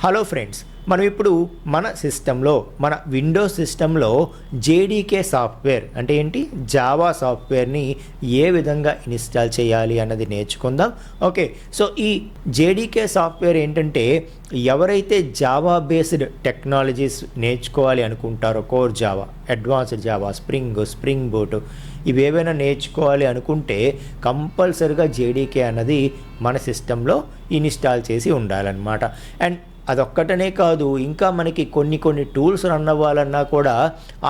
Hello friends, మనం ఇప్పుడు మన సిస్టంలో మన విండోస్ సిస్టంలో జేడీకే సాఫ్ట్వేర్ అంటే ఏంటి, జావా సాఫ్ట్వేర్ని ఏ విధంగా ఇన్స్టాల్ చేయాలి అన్నది నేర్చుకుందాం. ఓకే, సో ఈ జేడీకే సాఫ్ట్వేర్ ఏంటంటే ఎవరైతే జావా బేస్డ్ టెక్నాలజీస్ నేర్చుకోవాలి అనుకుంటారో, core Java, advanced Java, spring boot ఇవేవైనా నేర్చుకోవాలి అనుకుంటే కంపల్సరిగా జేడీకే అన్నది మన సిస్టంలో ఇన్స్టాల్ చేసి ఉండాలన్నమాట. అండ్ అదొక్కటనే కాదు, ఇంకా మనకి కొన్ని టూల్స్ రన్ అవ్వాలన్నా కూడా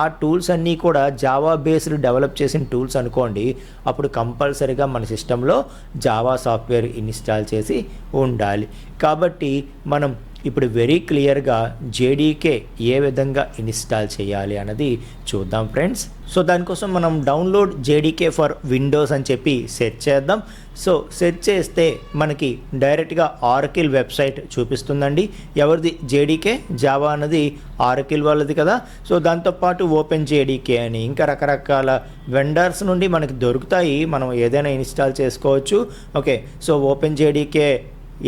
ఆ టూల్స్ అన్నీ కూడా జావా బేస్డ్ డెవలప్ చేసిన టూల్స్ అనుకోండి, అప్పుడు కంపల్సరీగా మన సిస్టంలో జావా సాఫ్ట్వేర్ ఇన్స్టాల్ చేసి ఉండాలి. కాబట్టి మనం ఇప్పుడు వెరీ క్లియర్గా జేడీకే ఏ విధంగా ఇన్స్టాల్ చేయాలి అన్నది చూద్దాం ఫ్రెండ్స్. సో దానికోసం మనం డౌన్లోడ్ జేడీకే ఫర్ విండోస్ అని చెప్పి సెర్చ్ చేద్దాం. సో సెర్చ్ చేస్తే మనకి డైరెక్ట్గా ఆరకిల్ వెబ్సైట్ చూపిస్తుందండి. ఎవరిది? జేడీకే జావా అన్నది ఆరకిల్ వాళ్ళది కదా. సో దాంతోపాటు ఓపెన్ జేడీకే అని ఇంకా రకరకాల వెండర్స్ నుండి మనకి దొరుకుతాయి, మనం ఏదైనా ఇన్స్టాల్ చేసుకోవచ్చు. ఓకే, సో ఓపెన్ జేడీకే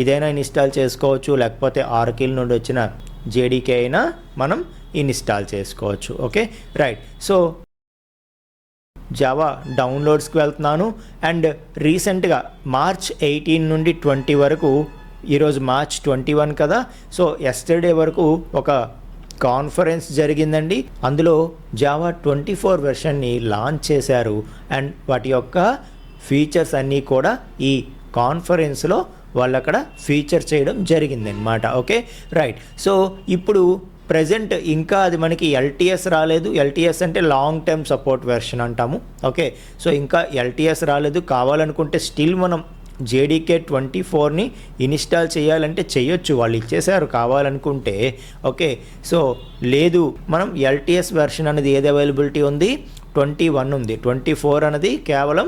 ఇదైనా ఇన్స్టాల్ చేసుకోవచ్చు, లేకపోతే ఆరకిల్ నుండి వచ్చిన జేడీకే అయినా మనం ఇన్స్టాల్ చేసుకోవచ్చు. Okay right. సో జావా డౌన్లోడ్స్కి వెళ్తున్నాను. అండ్ రీసెంట్గా మార్చ్ 18 నుండి 20 వరకు, ఈరోజు మార్చ్ 21 కదా, సో ఎస్టర్డే వరకు ఒక కాన్ఫరెన్స్ జరిగిందండి. అందులో జావా 24 వెర్షన్ని లాంచ్ చేశారు. అండ్ వాటి యొక్క ఫీచర్స్ అన్నీ కూడా ఈ కాన్ఫరెన్స్లో వాళ్ళు అక్కడ ఫీచర్ చేయడం జరిగిందనమాట. Okay right. సో ఇప్పుడు ప్రజెంట్ ఇంకా అది మనకి ఎల్టీఎస్ రాలేదు. ఎల్టీఎస్ అంటే లాంగ్ టర్మ్ సపోర్ట్ వెర్షన్ అంటాము. ఓకే, సో ఇంకా ఎల్టీఎస్ రాలేదు. కావాలనుకుంటే స్టిల్ మనం జేడీకే 24ని ఇన్స్టాల్ చేయాలంటే చేయొచ్చు, వాళ్ళు ఇచ్చేసారు కావాలనుకుంటే. ఓకే, సో లేదు, మనం ఎల్టీఎస్ వెర్షన్ అనేది ఏది అవైలబిలిటీ ఉంది, 21 ఉంది. 24 అనేది కేవలం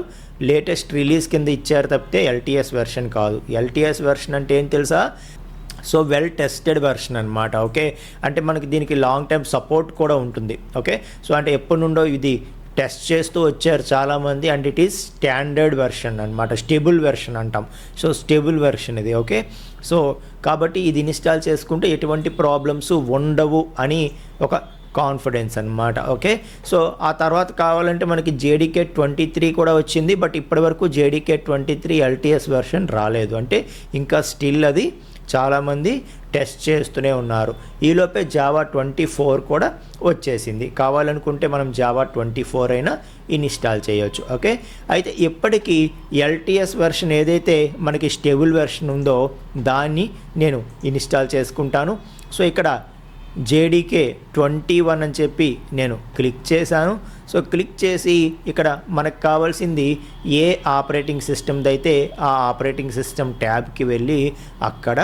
లేటెస్ట్ రిలీజ్ కింద ఇచ్చారు తప్పితే ఎల్టీఎస్ వెర్షన్ కాదు. ఎల్టీఎస్ వెర్షన్ అంటే ఏం తెలుసా? సో వెల్ టెస్టెడ్ వెర్షన్ అనమాట. ఓకే, అంటే మనకి దీనికి లాంగ్ టైమ్ సపోర్ట్ కూడా ఉంటుంది. ఓకే, సో అంటే ఎప్పటి నుండో ఇది టెస్ట్ చేస్తూ వచ్చారు చాలామంది. And it is standard version అనమాట, స్టేబుల్ వెర్షన్ అంటాం. సో స్టేబుల్ వెర్షన్ ఇది. ఓకే, సో కాబట్టి ఇది ఇన్స్టాల్ చేసుకుంటే ఎటువంటి ప్రాబ్లమ్స్ ఉండవు అని ఒక కాన్ఫిడెన్స్ అనమాట. ఓకే, సో ఆ తర్వాత కావాలంటే మనకి జేడీకే 23 కూడా వచ్చింది. బట్ ఇప్పటివరకు జేడీకే 23 ఎల్టీఎస్ వెర్షన్ రాలేదు. అంటే ఇంకా స్టిల్ అది చాలామంది టెస్ట్ చేస్తూనే ఉన్నారు. ఈలోపే జావా 24 కూడా వచ్చేసింది. కావాలనుకుంటే మనం జావా 24 అయినా ఇన్స్టాల్ చేయొచ్చు. ఓకే, అయితే ఇప్పటికీ ఎల్టీఎస్ వెర్షన్ ఏదైతే మనకి స్టేబుల్ వెర్షన్ ఉందో దాన్ని నేను ఇన్స్టాల్ చేసుకుంటాను. సో ఇక్కడ జేడీకే 21 అని చెప్పి నేను క్లిక్ చేశాను. సో క్లిక్ చేసి ఇక్కడ మనకు కావాల్సింది ఏ ఆపరేటింగ్ సిస్టమ్ది అయితే ఆ ఆపరేటింగ్ సిస్టమ్ ట్యాబ్కి వెళ్ళి అక్కడ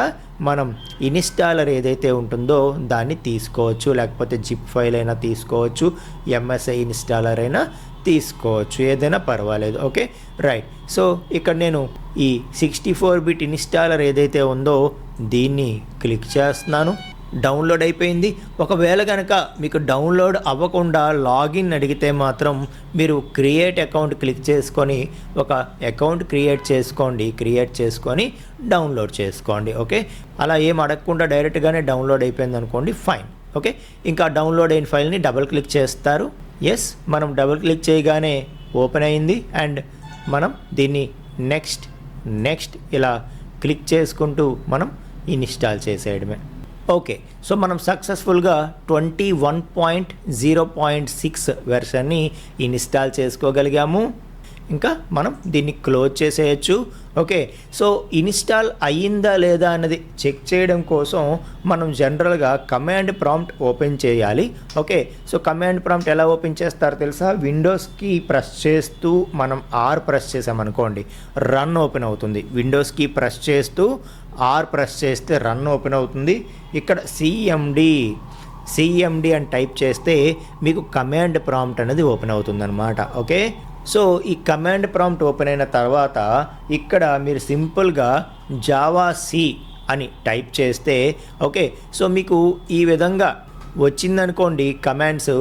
మనం ఇన్స్టాలర్ ఏదైతే ఉంటుందో దాన్ని తీసుకోవచ్చు, లేకపోతే జిప్ ఫైల్ అయినా తీసుకోవచ్చు, ఎంఎస్ఐ ఇన్స్టాలర్ అయినా తీసుకోవచ్చు, ఏదైనా పర్వాలేదు. Okay right. సో ఇక్కడ నేను ఈ 64 బిట్ ఇన్స్టాలర్ ఏదైతే ఉందో దీన్ని క్లిక్ చేస్తున్నాను. డౌన్లోడ్ అయిపోయింది. ఒకవేళ కనుక మీకు డౌన్లోడ్ అవ్వకుండా లాగిన్ అడిగితే మాత్రం మీరు క్రియేట్ అకౌంట్ క్లిక్ చేసుకొని ఒక అకౌంట్ క్రియేట్ చేసుకొని డౌన్లోడ్ చేసుకోండి. ఓకే, అలా ఏం అడగకుండా డైరెక్ట్గానే డౌన్లోడ్ అయిపోయింది అనుకోండి, ఫైన్. ఓకే, ఇంకా డౌన్లోడ్ అయిన ఫైల్ని డబుల్ క్లిక్ చేస్తారు. ఎస్, మనం డబుల్ క్లిక్ చేయగానే ఓపెన్ అయింది. అండ్ మనం దీన్ని నెక్స్ట్ ఇలా క్లిక్ చేసుకుంటూ మనం ఇన్స్టాల్ చేసేయడమే. ఓకే, సో మనం సక్సెస్ఫుల్గా 21.0.6 వెర్షన్ని ఇన్స్టాల్ చేసుకోగలిగాము. ఇంకా మనం దీన్ని క్లోజ్ చేసేయచ్చు. ఓకే, సో ఇన్స్టాల్ అయ్యిందా లేదా అన్నది చెక్ చేయడం కోసం మనం జనరల్గా కమాండ్ ప్రాంప్ట్ ఓపెన్ చేయాలి. ఓకే, సో కమాండ్ ప్రాంప్ట్ ఎలా ఓపెన్ చేస్తారో తెలుసా? విండోస్కి ప్రెస్ చేస్తూ మనం ఆర్ ప్రెస్ చేసామనుకోండి, రన్ ఓపెన్ అవుతుంది. విండోస్కి ప్రెస్ చేస్తూ ఆర్ ప్రెస్ చేస్తే రన్ ఓపెన్ అవుతుంది. ఇక్కడ సిఎండి అని టైప్ చేస్తే మీకు కమాండ్ ప్రాంప్ట్ అనేది ఓపెన్ అవుతుంది అనమాట. ఓకే, సో ఈ కమాండ్ ప్రాంప్ట్ ఓపెన్ అయిన తర్వాత ఇక్కడ మీరు సింపుల్గా జావా సి అని టైప్ చేస్తే, ఓకే, సో మీకు ఈ విధంగా వచ్చిందనుకోండి కమాండ్స్.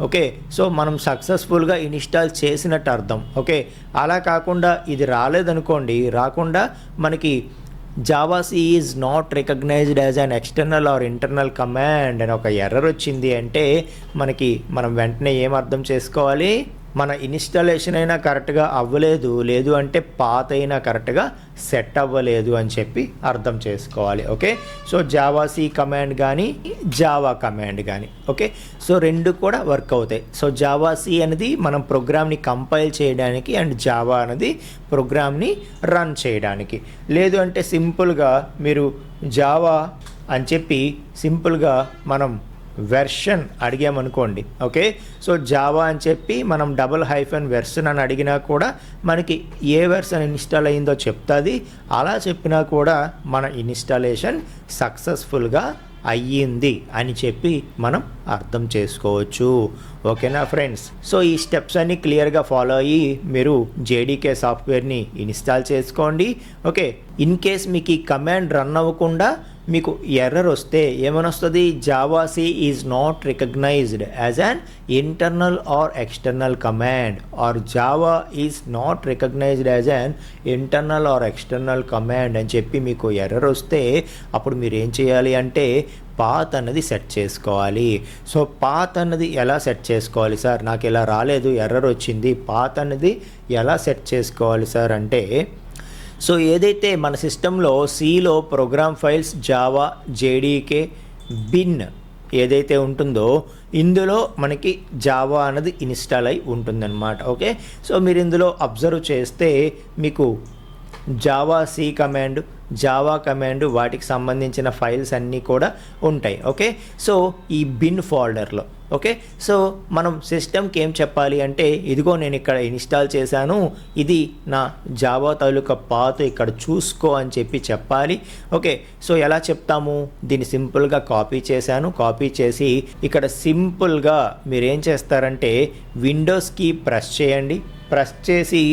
ఓకే, సో మనం సక్సెస్ఫుల్గా ఇన్స్టాల్ చేసినట్టు అర్థం. ఓకే, అలా కాకుండా ఇది రాలేదనుకోండి, రాకుండా మనకి javac is not recognised as an external or internal command అని ఒక ఎర్రర్ వచ్చింది అంటే మనం వెంటనే ఏం అర్థం చేసుకోవాలి, మన ఇన్స్టాలేషన్ అయినా కరెక్ట్గా అవ్వలేదు, లేదు అంటే పాత అయినా కరెక్ట్గా సెట్ అవ్వలేదు అని చెప్పి అర్థం చేసుకోవాలి. ఓకే, సో జావాసి కమాండ్ కానీ జావా కమాండ్ కానీ ఓకే, సో రెండు కూడా వర్క్ అవుతాయి. సో జావాసి అనేది మనం ప్రోగ్రామ్ని కంపైల్ చేయడానికి అండ్ జావా అనేది ప్రోగ్రామ్ని రన్ చేయడానికి. లేదు అంటే సింపుల్గా మీరు జావా అని చెప్పి సింపుల్గా మనం వెర్షన్ అడిగామనుకోండి. ఓకే, సో జావా అని చెప్పి మనం -వెర్షన్ అని అడిగినా కూడా మనకి ఏ వెర్షన్ ఇన్స్టాల్ అయిందో చెప్తుంది. అలా చెప్పినా కూడా మన ఇన్స్టాలేషన్ సక్సెస్ఫుల్గా అయ్యింది అని చెప్పి మనం అర్థం చేసుకోవచ్చు. ఓకేనా ఫ్రెండ్స్, సో ఈ స్టెప్స్ అన్ని క్లియర్గా ఫాలో అయ్యి మీరు జేడీకే సాఫ్ట్వేర్ని ఇన్స్టాల్ చేసుకోండి. ఓకే, ఇన్ కేస్ మీకు ఈ కమాండ్ రన్ అవ్వకుండా మీకు ఎర్రర్ వస్తే ఏమని వస్తుంది, javac is not recognised as an internal or external command or Java is not recognised as an internal or external command అని చెప్పి మీకు ఎర్రర్ వస్తే అప్పుడు మీరు ఏం చేయాలి అంటే పాత్ అన్నది సెట్ చేసుకోవాలి. సో పాత్ అన్నది ఎలా సెట్ చేసుకోవాలి సార్, నాకు ఇలా రాలేదు, ఎర్రర్ వచ్చింది, పాత్ అన్నది ఎలా సెట్ చేసుకోవాలి సార్ అంటే, సో ఏదైతే మన సిస్టంలో సిలో program files Java JDK bin ఏదైతే ఉంటుందో ఇందులో మనకి జావా అనేది ఇన్స్టాల్ అయి ఉంటుందన్నమాట. ఓకే, సో మీరు ఇందులో అబ్జర్వ్ చేస్తే మీకు జావాసి కమాండ్, జావా కమాండ్ వాటికి సంబంధించిన ఫైల్స్ అన్నీ కూడా ఉంటాయి. ఓకే, సో ఈ బిన్ ఫోల్డర్లో. ఓకే, సో మనం సిస్టమ్కి ఏం చెప్పాలి అంటే, ఇదిగో నేను ఇక్కడ ఇన్స్టాల్ చేశాను, ఇది నా జావా తాలూకా పాత్ ఇక్కడ చూసుకో అని చెప్పి చెప్పాలి. ఓకే, సో ఎలా చెప్తాము, దీన్ని సింపుల్గా కాపీ చేశాను, కాపీ చేసి ఇక్కడ సింపుల్గా మీరు ఏం చేస్తారంటే విండోస్కి ప్రెస్ చేయండి, ప్రెస్ చేసి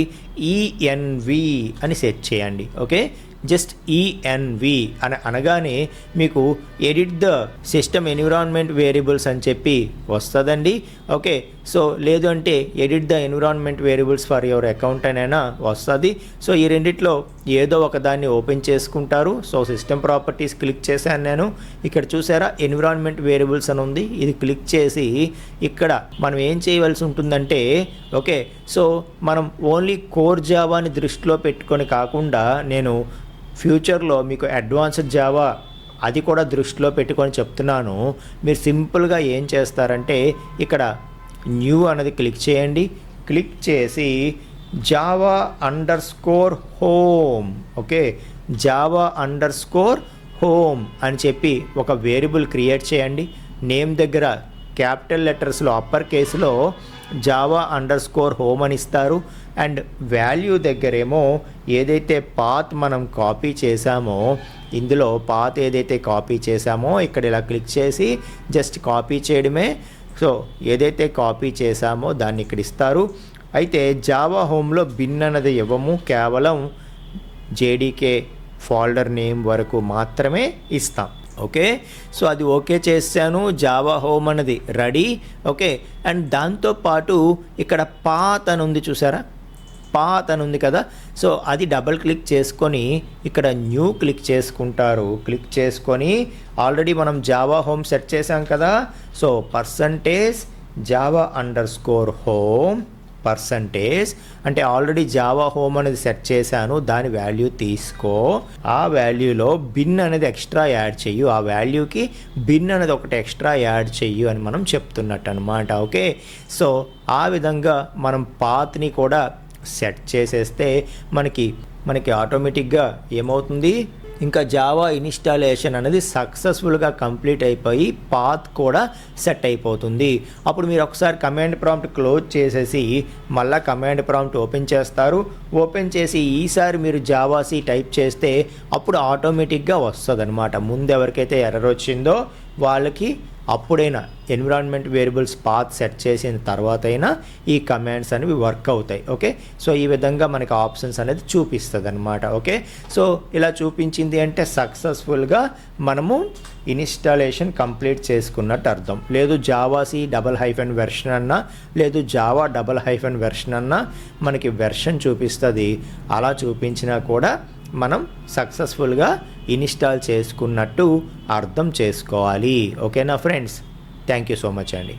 ఈఎన్వి అని సెట్ చేయండి. ఓకే, జస్ట్ ఈఎన్వి అని అనగానే మీకు edit the system environment variables అని చెప్పి వస్తుందండి. ఓకే, సో లేదు అంటే edit the environment variables for your account అనైనా వస్తుంది. సో ఈ రెండిట్లో ఏదో ఒక దాన్ని ఓపెన్ చేసుకుంటారు. సో సిస్టమ్ ప్రాపర్టీస్ క్లిక్ చేశాను నేను, ఇక్కడ చూసారా ఎన్విరాన్మెంట్ వేరియబుల్స్ అని ఉంది, ఇది క్లిక్ చేసి ఇక్కడ మనం ఏం చేయవలసి ఉంటుందంటే, ఓకే, సో మనం ఓన్లీ కోర్ జావాని దృష్టిలో పెట్టుకొని కాకుండా నేను ఫ్యూచర్లో మీకు అడ్వాన్స్డ్ జావా అది కూడా దృష్టిలో పెట్టుకొని చెప్తున్నాను. మీరు సింపుల్గా ఏం చేస్తారంటే ఇక్కడ న్యూ అనేది క్లిక్ చేయండి, క్లిక్ చేసి java_home ఓకే, java_home అని చెప్పి ఒక వేరియబుల్ క్రియేట్ చేయండి. నేమ్ దగ్గర క్యాపిటల్ లెటర్స్లో అప్పర్ కేసులో java_home అని ఇస్తారు. అండ్ వాల్యూ దగ్గరేమో ఏదైతే పాత్ మనం కాపీ చేసామో, ఇందులో పాత్ ఏదైతే కాపీ చేసామో ఇక్కడ ఇలా క్లిక్ చేసి జస్ట్ కాపీ చేయడమే. సో ఏదైతే కాపీ చేసామో దాన్ని ఇక్కడ ఇస్తారు. అయితే జావా హోమ్లో బిన్ అన్నది ఇవ్వము, కేవలం జేడీకే ఫోల్డర్ నేమ్ వరకు మాత్రమే ఇస్తాం. ఓకే, సో అది ఓకే చేశాను, జావా హోమ్ అనేది రెడీ. ఓకే, అండ్ దాంతోపాటు ఇక్కడ పాత్ అని ఉంది చూసారా, పాత్ అని ఉంది కదా, సో అది డబుల్ క్లిక్ చేసుకొని ఇక్కడ న్యూ క్లిక్ చేసుకుంటారు. క్లిక్ చేసుకొని ఆల్రెడీ మనం జావా హోమ్ సెట్ చేసాం కదా, సో %java_home పర్సంటేజ్ అంటే ఆల్రెడీ జావా హోమ్ అనేది సెట్ చేశాను, దాని వాల్యూ తీసుకో, ఆ వాల్యూలో బిన్ అనేది ఎక్స్ట్రా యాడ్ చెయ్యు, ఆ వాల్యూకి బిన్ అనేది ఒకటి ఎక్స్ట్రా యాడ్ చెయ్యు అని మనం చెప్తున్నట్టు అనమాట. ఓకే, సో ఆ విధంగా మనం పాత్ని కూడా సెట్ చేసేస్తే మనకి ఆటోమేటిక్గా ఏమవుతుంది, ఇంకా జావా ఇన్స్టాలేషన్ అనేది సక్సెస్ఫుల్గా కంప్లీట్ అయిపోయి పాత్ కూడా సెట్ అయిపోతుంది. అప్పుడు మీరు ఒకసారి కమాండ్ ప్రాంప్ట్ క్లోజ్ చేసేసి మళ్ళీ కమాండ్ ప్రాంప్ట్ ఓపెన్ చేస్తారు. ఓపెన్ చేసి ఈసారి మీరు జావాసి టైప్ చేస్తే అప్పుడు ఆటోమేటిక్గా వస్తుంది అనమాట. ముందు ఎవరికైతే ఎర్రర్ వచ్చిందో వాళ్ళకి అప్పుడైనా ఎన్విరాన్మెంట్ వేరియబుల్స్ పాత్ సెట్ చేసిన తర్వాత అయినా ఈ కమాండ్స్ అనేవి వర్క్ అవుతాయి. ఓకే, సో ఈ విధంగా మనకి ఆప్షన్స్ అనేది చూపిస్తుంది అనమాట. ఓకే, సో ఇలా చూపించింది అంటే సక్సెస్ఫుల్గా మనము ఇన్స్టాలేషన్ కంప్లీట్ చేసుకున్నట్టు అర్థం. లేదు జావాసి -వెర్షన్ అన్నా, లేదు జావా -వెర్షన్ అన్నా మనకి వెర్షన్ చూపిస్తుంది. అలా చూపించినా కూడా మనం సక్సెస్ఫుల్గా ఇన్స్టాల్ చేసుకున్నట్టు అర్థం చేసుకోవాలి. ఓకేనా friends? Thank you so much అండి.